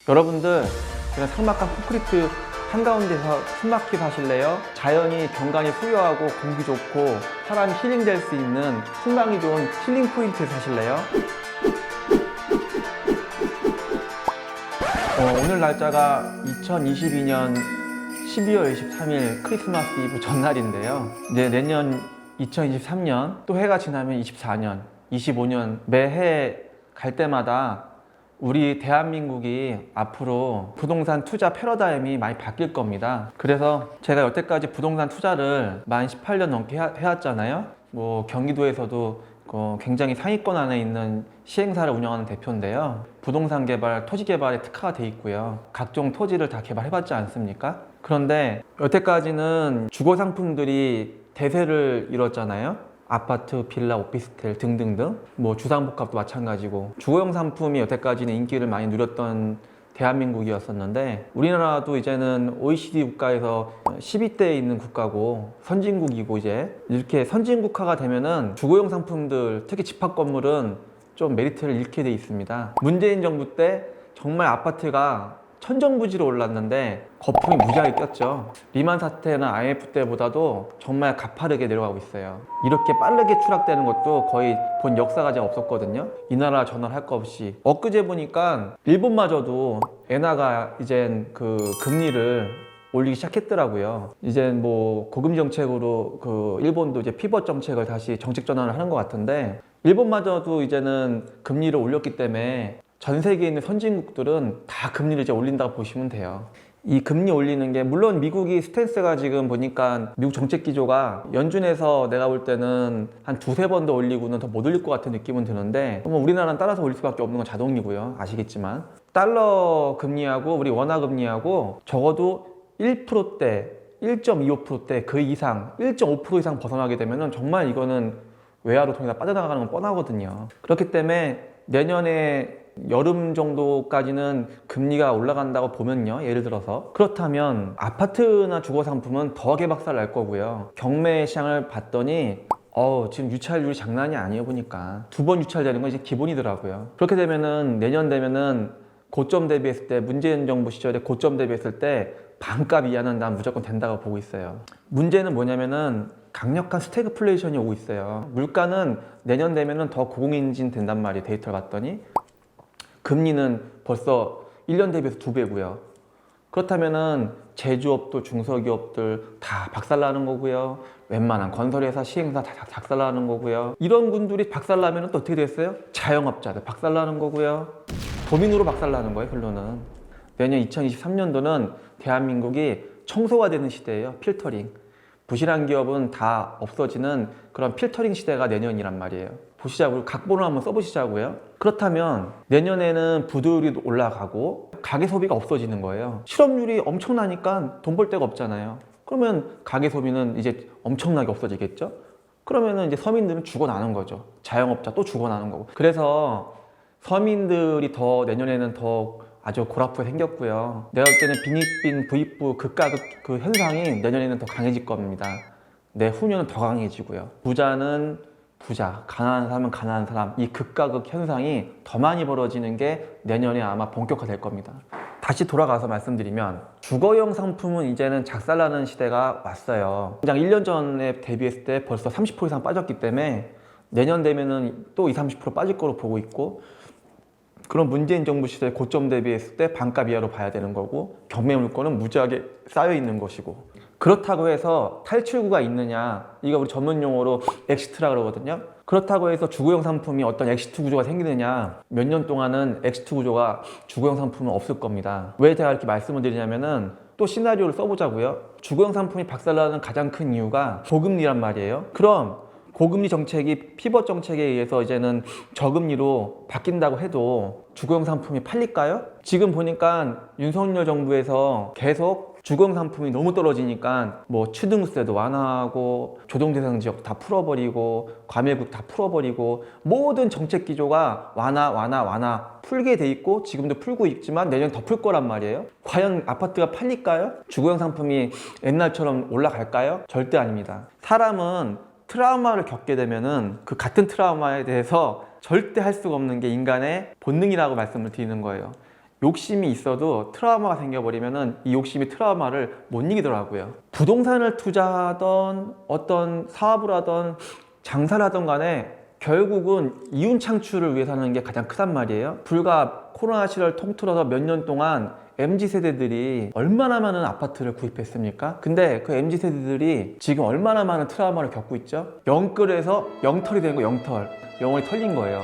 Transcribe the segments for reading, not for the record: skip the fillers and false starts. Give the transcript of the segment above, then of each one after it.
여러분들 그냥 삭막한 콘크리트 한가운데서 숨막히게 사실래요? 자연이 경관이 수려하고 공기 좋고 사람이 힐링될 수 있는 풍광이 좋은 힐링 포인트에 사실래요? 오늘 날짜가 2022년 12월 23일 크리스마스 이브 전날인데요. 이제 내년 2023년 또 해가 지나면 24년, 25년 매해 갈 때마다 우리 대한민국이 앞으로 부동산 투자 패러다임이 많이 바뀔 겁니다. 그래서 제가 여태까지 부동산 투자를 만 18년 넘게 해왔잖아요. 경기도에서도 굉장히 상위권 안에 있는 시행사를 운영하는 대표인데요. 부동산 개발, 토지 개발에 특화가 돼 있고요. 각종 토지를 다 개발해봤지 않습니까? 그런데 여태까지는 주거 상품들이 대세를 이뤘잖아요. 아파트, 빌라, 오피스텔 등등등 주상복합도 마찬가지고 주거용 상품이 여태까지는 인기를 많이 누렸던 대한민국이었었는데 우리나라도 이제는 OECD 국가에서 10위대에 있는 국가고 선진국이고 이제 이렇게 선진국화가 되면은 주거용 상품들 특히 집합 건물은 좀 메리트를 잃게 돼 있습니다. 문재인 정부 때 정말 아파트가 천정부지로 올랐는데 거품이 무지하게 꼈죠. 리만 사태나 IMF 때보다도 정말 가파르게 내려가고 있어요. 이렇게 빠르게 추락되는 것도 거의 본 역사가 잘 없었거든요. 이 나라 저 나라 할 거 없이. 엊그제 보니까 일본마저도 엔화가 이젠 금리를 올리기 시작했더라고요. 이젠 고금리 정책으로 일본도 이제 피벗 정책을 다시 정책 전환을 하는 것 같은데 일본마저도 이제는 금리를 올렸기 때문에 전 세계에 있는 선진국들은 다 금리를 이제 올린다고 보시면 돼요. 이 금리 올리는 게 물론 미국이 스탠스가 지금 보니까 미국 정책 기조가 연준에서 내가 볼 때는 한 두세 번 더 올리고는 더 못 올릴 것 같은 느낌은 드는데 우리나라는 따라서 올릴 수밖에 없는 건 자동이고요. 아시겠지만 달러 금리하고 우리 원화 금리하고 적어도 1%대, 1.25%대 그 이상, 1.5% 이상 벗어나게 되면은 정말 이거는 외화로 돈이 다 빠져나가는 건 뻔하거든요. 그렇기 때문에 내년에 여름 정도까지는 금리가 올라간다고 보면요, 예를 들어서 그렇다면 아파트나 주거 상품은 더 개박살 날 거고요. 경매 시장을 봤더니 지금 유찰률이 장난이 아니에요. 보니까 2번 유찰되는 건 이제 기본이더라고요. 그렇게 되면은 내년 되면은 고점 대비했을 때 문재인 정부 시절에 고점 대비했을 때 반값 이하는 난 무조건 된다고 보고 있어요. 문제는 뭐냐면은 강력한 스태그플레이션이 오고 있어요. 물가는 내년 되면은 더 고공행진 된단 말이에요. 데이터를 봤더니 금리는 벌써 1년 대비해서 2배고요. 그렇다면은 제조업도 중소기업들 다 박살나는 거고요. 웬만한 건설회사, 시행사 다 박살나는 거고요. 이런 군들이 박살나면 또 어떻게 됐어요? 자영업자들 박살나는 거고요. 도민으로 박살나는 거예요, 결론은. 내년 2023년도는 대한민국이 청소가 되는 시대예요. 필터링. 부실한 기업은 다 없어지는 그런 필터링 시대가 내년이란 말이에요. 보시자고요. 각본을 한번 써보시자고요. 그렇다면 내년에는 부도율이 올라가고 가계 소비가 없어지는 거예요. 실업률이 엄청나니까 돈 벌 데가 없잖아요. 그러면 가계 소비는 이제 엄청나게 없어지겠죠? 그러면은 이제 서민들은 죽어나는 거죠. 자영업자 또 죽어나는 거고. 그래서 서민들이 더 내년에는 더 아주 골아프게 생겼고요. 내가 볼 때는 빈익빈 부익부 극가극 그 현상이 내년에는 더 강해질 겁니다. 내후년은 더 강해지고요. 부자는 부자, 가난한 사람은 가난한 사람, 이 극가극 현상이 더 많이 벌어지는 게 내년에 아마 본격화될 겁니다. 다시 돌아가서 말씀드리면 주거용 상품은 이제는 작살나는 시대가 왔어요. 그냥 1년 전에 대비했을 때 벌써 30% 이상 빠졌기 때문에 내년 되면은 또 20-30% 빠질 거로 보고 있고 그런 문재인 정부 시대 고점 대비했을 때 반값 이하로 봐야 되는 거고 경매 물건은 무지하게 쌓여 있는 것이고 그렇다고 해서 탈출구가 있느냐 이거 우리 전문 용어로 엑시트라 그러거든요. 그렇다고 해서 주거용 상품이 어떤 엑시트 구조가 생기느냐 몇 년 동안은 엑시트 구조가 주거용 상품은 없을 겁니다. 왜 제가 이렇게 말씀을 드리냐면은 또 시나리오를 써보자고요. 주거용 상품이 박살나는 가장 큰 이유가 고금리란 말이에요. 그럼 고금리 정책이 피벗 정책에 의해서 이제는 저금리로 바뀐다고 해도 주거용 상품이 팔릴까요? 지금 보니까 윤석열 정부에서 계속 주거용 상품이 너무 떨어지니까 취등세도 완화하고 조정대상 지역 다 풀어버리고 과밀국 다 풀어버리고 모든 정책 기조가 완화 풀게 돼 있고 지금도 풀고 있지만 내년 더 풀 거란 말이에요. 과연 아파트가 팔릴까요? 주거용 상품이 옛날처럼 올라갈까요? 절대 아닙니다. 사람은 트라우마를 겪게 되면은 그 같은 트라우마에 대해서 절대 할 수가 없는 게 인간의 본능이라고 말씀을 드리는 거예요. 욕심이 있어도 트라우마가 생겨버리면은 이 욕심이 트라우마를 못 이기더라고요. 부동산을 투자하던 어떤 사업을 하던 장사를 하던 간에 결국은 이윤 창출을 위해서 하는 게 가장 크단 말이에요. 불과 코로나 시절 통틀어서 몇 년 동안 MZ세대들이 얼마나 많은 아파트를 구입했습니까? 근데 그 MZ세대들이 지금 얼마나 많은 트라우마를 겪고 있죠? 영끌에서 영털이 된 거, 영털. 영혼이 털린 거예요.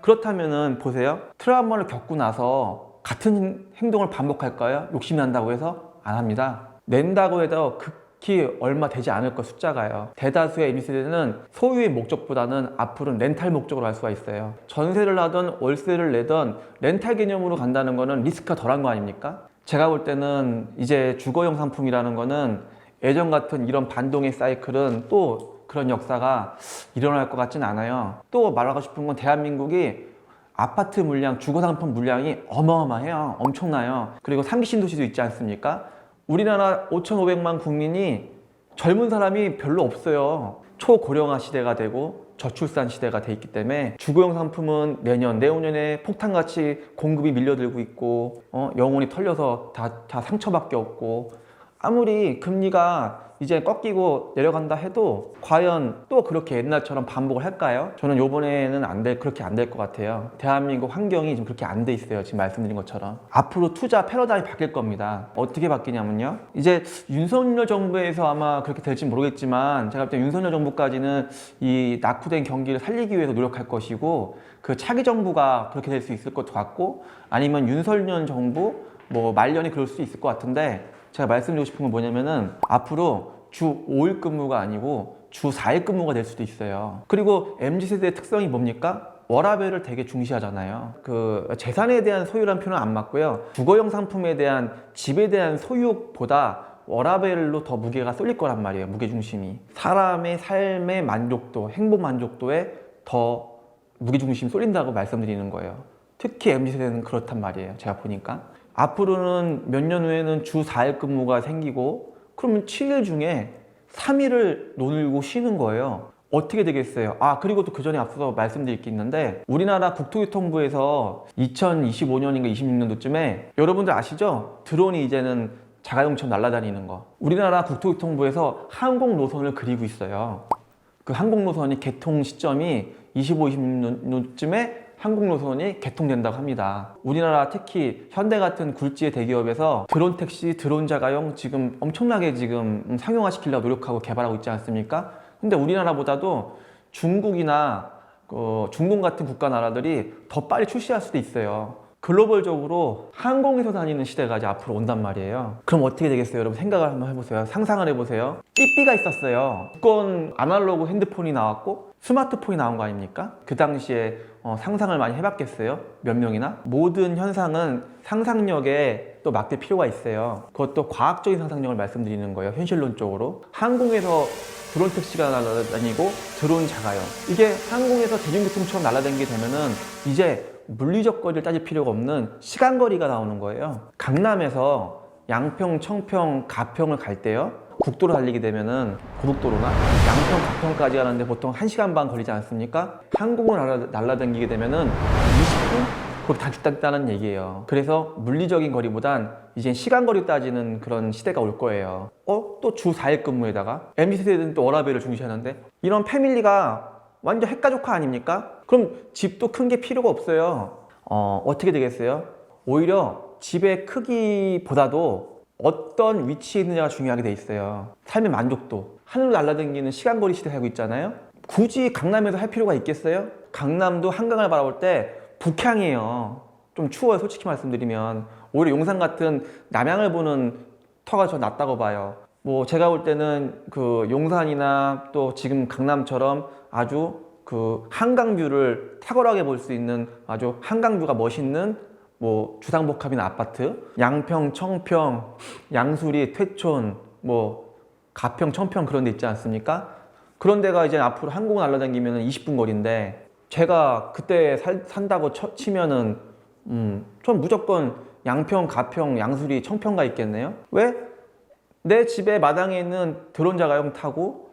그렇다면은 보세요. 트라우마를 겪고 나서 같은 행동을 반복할까요? 욕심이 난다고 해서? 안 합니다. 낸다고 해도 극히 얼마 되지 않을 거 숫자가요. 대다수의 MZ세대는 소유의 목적보다는 앞으로는 렌탈 목적으로 할 수가 있어요. 전세를 하던 월세를 내던 렌탈 개념으로 간다는 거는 리스크가 덜한 거 아닙니까? 제가 볼 때는 이제 주거용 상품이라는 거는 예전 같은 이런 반동의 사이클은 또 그런 역사가 일어날 것 같지는 않아요. 또 말하고 싶은 건 대한민국이 아파트 물량, 주거상품 물량이 어마어마해요. 엄청나요. 그리고 3기 신도시도 있지 않습니까? 우리나라 5,500만 국민이 젊은 사람이 별로 없어요. 초고령화 시대가 되고 저출산 시대가 돼 있기 때문에 주거용 상품은 내년, 내후년에 폭탄같이 공급이 밀려들고 있고 영혼이 털려서 다 상처밖에 없고 아무리 금리가 이제 꺾이고 내려간다 해도 과연 또 그렇게 옛날처럼 반복을 할까요? 저는 요번에는 그렇게 안 될 것 같아요. 대한민국 환경이 지금 그렇게 안 돼 있어요. 지금 말씀드린 것처럼. 앞으로 투자 패러다임이 바뀔 겁니다. 어떻게 바뀌냐면요. 이제 윤석열 정부에서 아마 그렇게 될지 모르겠지만 제가 볼 때 윤석열 정부까지는 이 낙후된 경기를 살리기 위해서 노력할 것이고 그 차기 정부가 그렇게 될 수 있을 것 같고 아니면 윤석열 정부 뭐 말년이 그럴 수 있을 것 같은데 제가 말씀드리고 싶은 건 뭐냐면은 앞으로 주 5일 근무가 아니고 주 4일 근무가 될 수도 있어요. 그리고 MZ세대의 특성이 뭡니까? 워라밸을 되게 중시하잖아요. 그 재산에 대한 소유란 표현은 안 맞고요. 주거용 상품에 대한 집에 대한 소유보다 워라밸로 더 무게가 쏠릴 거란 말이에요. 무게중심이. 사람의 삶의 만족도, 행복 만족도에 더 무게중심이 쏠린다고 말씀드리는 거예요. 특히 MZ세대는 그렇단 말이에요. 제가 보니까. 앞으로는 몇 년 후에는 주 4일 근무가 생기고 그러면 7일 중에 3일을 놀고 쉬는 거예요. 어떻게 되겠어요? 그리고 또 그 전에 앞서서 말씀드릴 게 있는데 우리나라 국토교통부에서 2025년인가 26년도쯤에 여러분들 아시죠? 드론이 이제는 자가용처럼 날아다니는 거. 우리나라 국토교통부에서 항공 노선을 그리고 있어요. 그 항공 노선이 개통 시점이 25, 26년쯤에 항공 노선이 개통된다고 합니다. 우리나라 특히 현대 같은 굴지의 대기업에서 드론 택시, 드론 자가용 지금 엄청나게 지금 상용화시키려고 노력하고 개발하고 있지 않습니까? 근데 우리나라보다도 중국이나 중동 같은 국가 나라들이 더 빨리 출시할 수도 있어요. 글로벌적으로 항공에서 다니는 시대가 이제 앞으로 온단 말이에요. 그럼 어떻게 되겠어요? 여러분 생각을 한번 해보세요. 상상을 해보세요. 삐삐가 있었어요. 무조건 아날로그 핸드폰이 나왔고 스마트폰이 나온 거 아닙니까? 그 당시에 상상을 많이 해봤겠어요? 몇 명이나? 모든 현상은 상상력에 또 막대 필요가 있어요. 그것도 과학적인 상상력을 말씀드리는 거예요. 현실론적으로. 항공에서 드론 택시가 날아다니고 드론 자가용. 이게 항공에서 대중교통처럼 날아다니게 되면은 이제 물리적 거리를 따질 필요가 없는 시간거리가 나오는 거예요. 강남에서 양평, 청평, 가평을 갈 때요. 국도로 달리게 되면은 고속도로나 양평, 가평까지 가는데 보통 1시간 반 걸리지 않습니까? 항공을 날아다니게 되면은 20분? 그걸 다 죽다는 얘기예요. 그래서 물리적인 거리보단 이제 시간거리 따지는 그런 시대가 올 거예요. 또 주 4일 근무에다가 MZ세대는 또 워라밸을 중시하는데 이런 패밀리가 완전 핵가족화 아닙니까? 그럼 집도 큰 게 필요가 없어요. 어떻게 되겠어요? 오히려 집의 크기보다도 어떤 위치에 있느냐가 중요하게 돼 있어요. 삶의 만족도. 하늘로 날아다니는 시간거리 시대 살고 있잖아요. 굳이 강남에서 할 필요가 있겠어요? 강남도 한강을 바라볼 때 북향이에요. 좀 추워요, 솔직히 말씀드리면. 오히려 용산 같은 남향을 보는 터가 더 낫다고 봐요. 뭐 제가 볼 때는 그 용산이나 또 지금 강남처럼 아주 그 한강뷰를 탁월하게 볼 수 있는 아주 한강뷰가 멋있는 뭐 주상복합이나 아파트, 양평, 청평, 양수리, 퇴촌, 뭐 가평, 청평 그런 데 있지 않습니까? 그런 데가 이제 앞으로 항공 날아다니면 20분 거리인데 제가 그때 산다고 치면은 전 무조건 양평, 가평, 양수리, 청평가 있겠네요. 왜? 내 집에 마당에 있는 드론 자가용 타고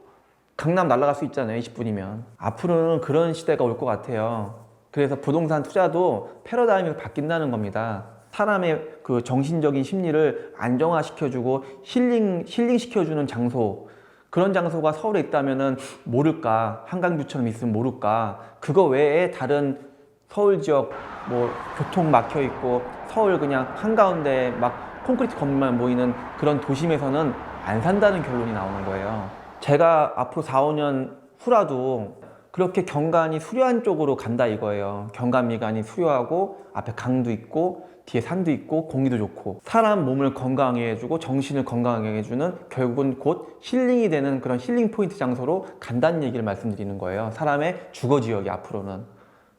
강남 날아갈 수 있잖아요. 20분이면. 앞으로는 그런 시대가 올 것 같아요. 그래서 부동산 투자도 패러다임이 바뀐다는 겁니다. 사람의 그 정신적인 심리를 안정화시켜주고 힐링시켜주는 장소, 그런 장소가 서울에 있다면은 모를까, 한강뷰처럼 있으면 모를까. 그거 외에 다른 서울 지역 뭐 교통 막혀 있고 서울 그냥 한가운데 막 콘크리트 건물만 모이는 그런 도심에서는 안 산다는 결론이 나오는 거예요. 제가 앞으로 4, 5년 후라도 그렇게 경관이 수려한 쪽으로 간다 이거예요. 경관미관이 수려하고 앞에 강도 있고 뒤에 산도 있고 공기도 좋고 사람 몸을 건강하게 해주고 정신을 건강하게 해주는 결국은 곧 힐링이 되는 그런 힐링 포인트 장소로 간다는 얘기를 말씀드리는 거예요. 사람의 주거 지역이 앞으로는.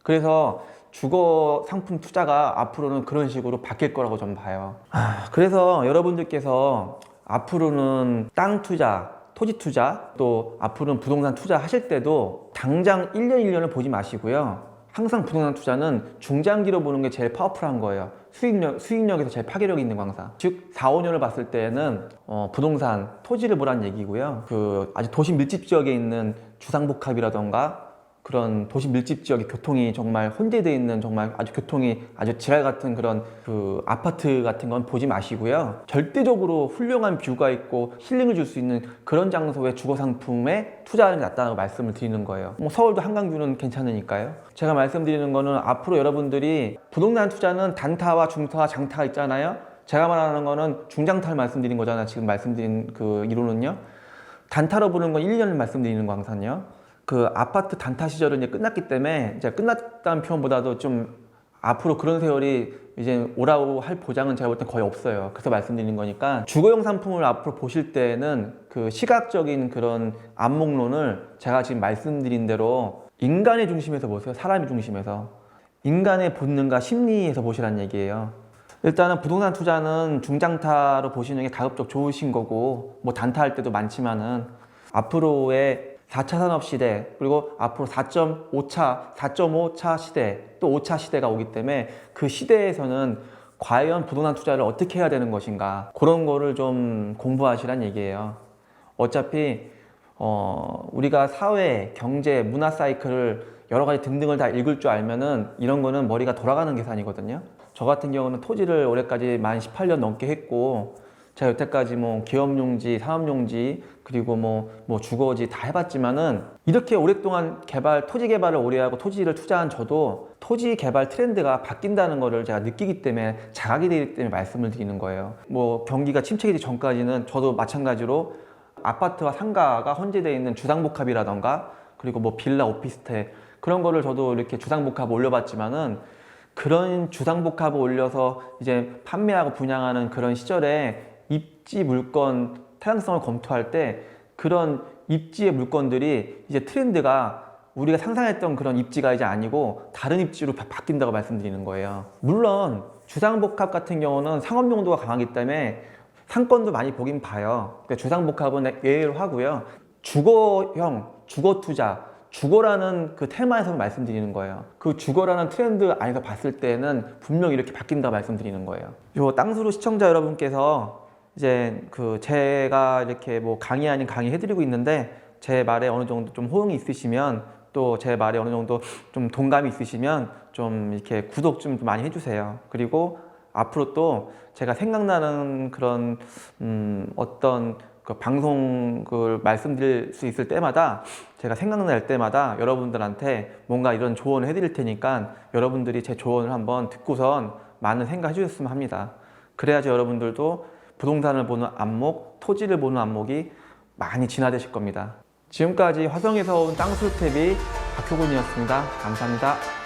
그래서 주거 상품 투자가 앞으로는 그런 식으로 바뀔 거라고 저는 봐요. 그래서 여러분들께서 앞으로는 땅 투자, 토지 투자, 또 앞으로는 부동산 투자 하실 때도 당장 1년 1년을 보지 마시고요. 항상 부동산 투자는 중장기로 보는 게 제일 파워풀한 거예요. 수익력에서 제일 파괴력이 있는 광사. 즉 4, 5년을 봤을 때는 부동산, 토지를 보란 얘기고요. 그 아주 도심 밀집 지역에 있는 주상복합이라던가 그런 도시 밀집 지역의 교통이 정말 혼재되어 있는 정말 아주 교통이 아주 지랄 같은 그런 그 아파트 같은 건 보지 마시고요. 절대적으로 훌륭한 뷰가 있고 힐링을 줄 수 있는 그런 장소의 주거 상품에 투자하는 게 낫다고 말씀을 드리는 거예요. 뭐 서울도 한강뷰는 괜찮으니까요. 제가 말씀드리는 거는 앞으로 여러분들이 부동산 투자는 단타와 중타와 장타가 있잖아요. 제가 말하는 거는 중장타를 말씀드린 거잖아요. 지금 말씀드린 그 이론은요. 단타로 보는 건 1년을 말씀드리는 광산이요. 그 아파트 단타 시절은 이제 끝났기 때문에 이제 끝났다는 표현보다도 좀 앞으로 그런 세월이 이제 오라고 할 보장은 제가 볼 땐 거의 없어요. 그래서 말씀드리는 거니까 주거용 상품을 앞으로 보실 때는 그 시각적인 그런 안목론을 제가 지금 말씀드린 대로 인간의 중심에서 보세요. 사람의 중심에서. 인간의 본능과 심리에서 보시라는 얘기예요. 일단은 부동산 투자는 중장타로 보시는 게 가급적 좋으신 거고 뭐 단타 할 때도 많지만은 앞으로의 4차 산업시대 그리고 앞으로 4.5차, 4.5차 시대 또 5차 시대가 오기 때문에 그 시대에서는 과연 부동산 투자를 어떻게 해야 되는 것인가 그런 거를 좀 공부하시란 얘기예요. 어차피 우리가 사회, 경제, 문화 사이클을 여러 가지 등등을 다 읽을 줄 알면은 이런 거는 머리가 돌아가는 계산이거든요. 저 같은 경우는 토지를 올해까지 만 18년 넘게 했고 제가 여태까지 뭐 기업용지, 산업용지 그리고 뭐 주거지 다 해봤지만은 이렇게 오랫동안 토지 개발을 오래 하고 토지를 투자한 저도 토지 개발 트렌드가 바뀐다는 거를 제가 느끼기 때문에 자각이 되기 때문에 말씀을 드리는 거예요. 뭐 경기가 침체되기 전까지는 저도 마찬가지로 아파트와 상가가 혼재되어 있는 주상복합이라던가 그리고 뭐 빌라, 오피스텔 그런 거를 저도 이렇게 주상복합 올려봤지만은 그런 주상복합을 올려서 이제 판매하고 분양하는 그런 시절에 입지 물건 타당성을 검토할 때 그런 입지의 물건들이 이제 트렌드가 우리가 상상했던 그런 입지가 이제 아니고 다른 입지로 바뀐다고 말씀드리는 거예요. 물론 주상복합 같은 경우는 상업 용도가 강하기 때문에 상권도 많이 보긴 봐요. 그러니까 주상복합은 예외로 하고요. 주거형, 주거투자, 주거라는 그 테마에서 말씀드리는 거예요. 그 주거라는 트렌드 안에서 봤을 때는 분명히 이렇게 바뀐다고 말씀드리는 거예요. 요 땅수로 시청자 여러분께서 이제 그 제가 이렇게 뭐 강의 아닌 강의 해드리고 있는데 제 말에 어느 정도 좀 호응이 있으시면 또 제 말에 어느 정도 좀 동감이 있으시면 좀 이렇게 구독 좀 많이 해주세요. 그리고 앞으로 또 제가 생각나는 그런 어떤 그 방송을 말씀드릴 수 있을 때마다 제가 생각날 때마다 여러분들한테 뭔가 이런 조언을 해드릴 테니까 여러분들이 제 조언을 한번 듣고선 많은 생각해 주셨으면 합니다. 그래야지 여러분들도 부동산을 보는 안목, 토지를 보는 안목이 많이 진화되실 겁니다. 지금까지 화성에서 온 땅수TV 박효근이었습니다. 감사합니다.